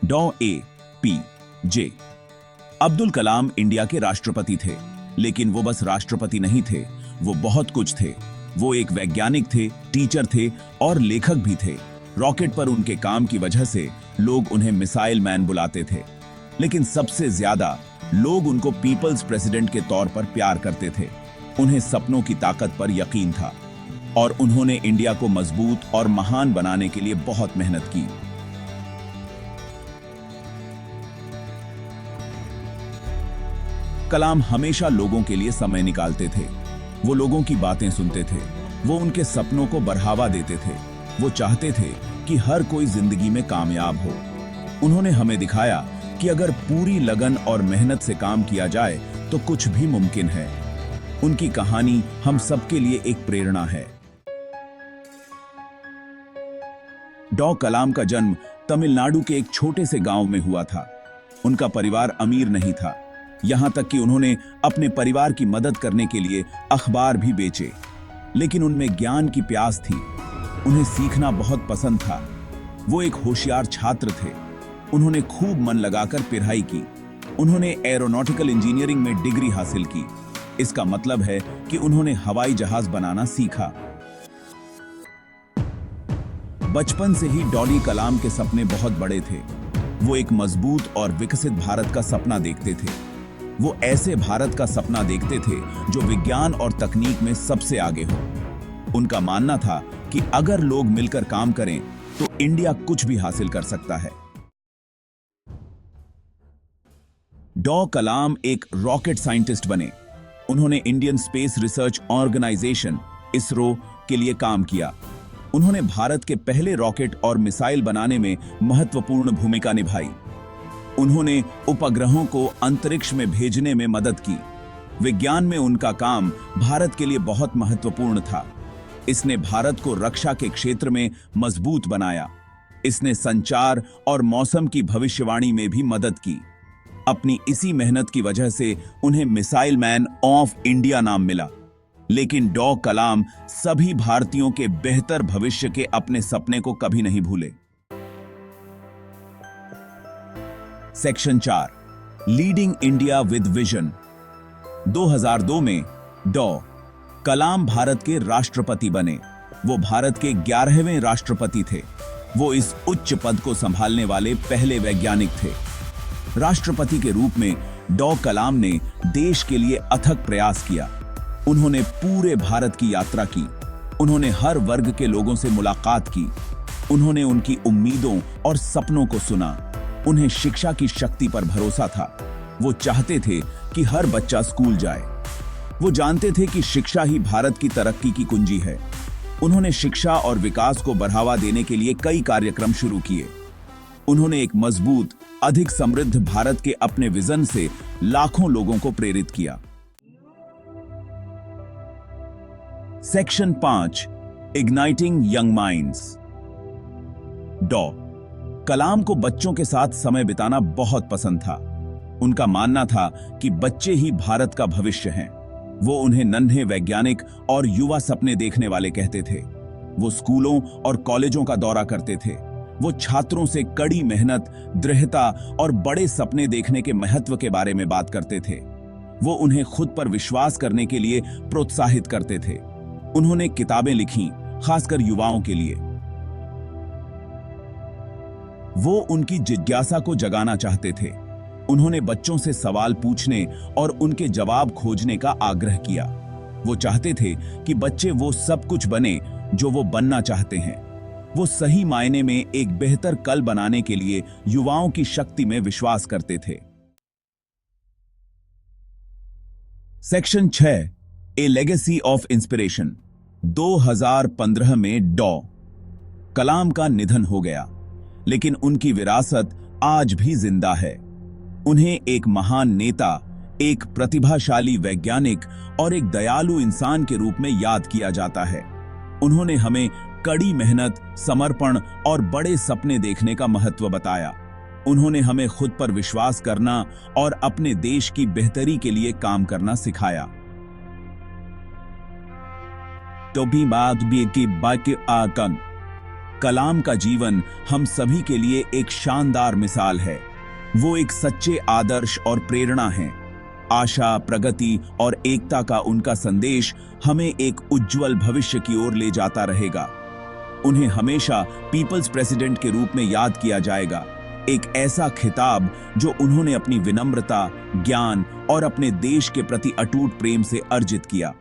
डॉ A P J Abdul Kalam India के राष्ट्रपति थे, लेकिन वो बस राष्ट्रपति नहीं थे, वो बहुत कुछ थे। वो एक वैज्ञानिक थे, टीचर थे और लेखक भी थे। रॉकेट पर उनके काम की वजह से लोग उन्हें मिसाइल मैन बुलाते थे, लेकिन सबसे ज्यादा लोग उनको पीपल्स प्रेसिडेंट के तौर पर प्यार करते थे। उन्हें सपनों की ताकत पर यकीन था और उन्होंने इंडिया को मजबूत और महान बनाने के लिए बहुत मेहनत की। कलाम हमेशा लोगों के लिए समय निकालते थे। वो लोगों की बातें सुनते थे, वो उनके सपनों को बढ़ावा देते थे। वो चाहते थे कि हर कोई जिंदगी में कामयाब हो। उन्होंने हमें दिखाया कि अगर पूरी लगन और मेहनत से काम किया जाए तो कुछ भी मुमकिन है। उनकी कहानी हम सबके लिए एक प्रेरणा है। डॉ कलाम का जन्म तमिलनाडु के एक छोटे से गांव में हुआ था। उनका परिवार अमीर नहीं था, यहां तक कि उन्होंने अपने परिवार की मदद करने के लिए अखबार भी बेचे। लेकिन उनमें ज्ञान की प्यास थी, उन्हें सीखना बहुत पसंद था। वो एक होशियार छात्र थे। उन्होंने खूब मन लगाकर पढ़ाई की। उन्होंने एरोनॉटिकल इंजीनियरिंग में डिग्री हासिल की। इसका मतलब है कि उन्होंने हवाई जहाज बनाना सीखा। बचपन से ही डॉली कलाम के सपने बहुत बड़े थे। वो एक मजबूत और विकसित भारत का सपना देखते थे। वो ऐसे भारत का सपना देखते थे जो विज्ञान और तकनीक में सबसे आगे हो। उनका मानना था कि अगर लोग मिलकर काम करें तो इंडिया कुछ भी हासिल कर सकता है। डॉ कलाम एक रॉकेट साइंटिस्ट बने। उन्होंने Indian Space Research Organisation ISRO के लिए काम किया। उन्होंने भारत के पहले रॉकेट और मिसाइल बनाने में महत्वपूर्ण भूमिका निभाई। उन्होंने उपग्रहों को अंतरिक्ष में भेजने में मदद की। विज्ञान में उनका काम भारत के लिए बहुत महत्वपूर्ण था। इसने भारत को रक्षा के क्षेत्र में मजबूत बनाया। इसने संचार और मौसम की भविष्यवाणी में भी मदद की। अपनी इसी मेहनत की वजह से उन्हें मिसाइल मैन ऑफ इंडिया नाम मिला। लेकिन डॉ कलाम सभी भारतीयों के बेहतर भविष्य के अपने सपने को कभी नहीं भूले। Section 4, leading India with vision. 2002 में डॉ कलाम भारत के राष्ट्रपति बने। वो भारत के 11वें राष्ट्रपति थे। वो इस उच्च पद को संभालने वाले पहले वैज्ञानिक थे। राष्ट्रपति के रूप में डॉ कलाम ने देश के लिए अथक प्रयास किया। उन्होंने पूरे भारत की यात्रा की। उन्होंने हर वर्ग के लोगों से मुलाकात की। उन्होंने उनकी उम्मीदों और सपनों को सुना। उन्हें शिक्षा की शक्ति पर भरोसा था। वो चाहते थे कि हर बच्चा स्कूल जाए। वो जानते थे कि शिक्षा ही भारत की तरक्की की कुंजी है। उन्होंने शिक्षा और विकास को बढ़ावा देने के लिए कई कार्यक्रम शुरू किए। उन्होंने एक मजबूत, अधिक समृद्ध भारत के अपने विजन से लाखों लोगों को प्रेरित किया। Section 5, igniting young minds. डॉ कलाम को बच्चों के साथ समय बिताना बहुत पसंद था। उनका मानना था कि बच्चे ही भारत का भविष्य हैं। वो उन्हें नन्हे वैज्ञानिक और युवा सपने देखने वाले कहते थे। वो स्कूलों और कॉलेजों का दौरा करते थे। वो छात्रों से कड़ी मेहनत, दृढ़ता और बड़े सपने देखने के महत्व के बारे में बात करते थे। वो उन्हें खुद पर विश्वास करने के लिए प्रोत्साहित करते थे। उन्होंने किताबें लिखीं, खासकर युवाओं के लिए। वो उनकी जिज्ञासा को जगाना चाहते थे। उन्होंने बच्चों से सवाल पूछने और उनके जवाब खोजने का आग्रह किया। वो चाहते थे कि बच्चे वो सब कुछ बने जो वो बनना चाहते हैं। वो सही मायने में एक बेहतर कल बनाने के लिए युवाओं की शक्ति में विश्वास करते थे। Section 6, A legacy of inspiration. 2015 में डॉ कलाम का निधन हो गया, लेकिन उनकी विरासत आज भी जिंदा है। उन्हें एक महान नेता, एक प्रतिभाशाली वैज्ञानिक और एक दयालु इंसान के रूप में याद किया जाता है। उन्होंने हमें कड़ी मेहनत, समर्पण और बड़े सपने देखने का महत्व बताया। उन्होंने हमें खुद पर विश्वास करना और अपने देश की बेहतरी के लिए काम करना सिखाया। तो भी बात भी की बाकी आकन कलाम का जीवन हम सभी के लिए एक शानदार मिसाल है। वो एक सच्चे आदर्श और प्रेरणा हैं। आशा, प्रगति और एकता का उनका संदेश हमें एक उज्जवल भविष्य की ओर ले जाता रहेगा। उन्हें हमेशा पीपल्स प्रेसिडेंट के रूप में याद किया जाएगा, एक ऐसा खिताब जो उन्होंने अपनी विनम्रता, ज्ञान और अपने देश के प्रति अटूट प्रेम से अर्जित किया।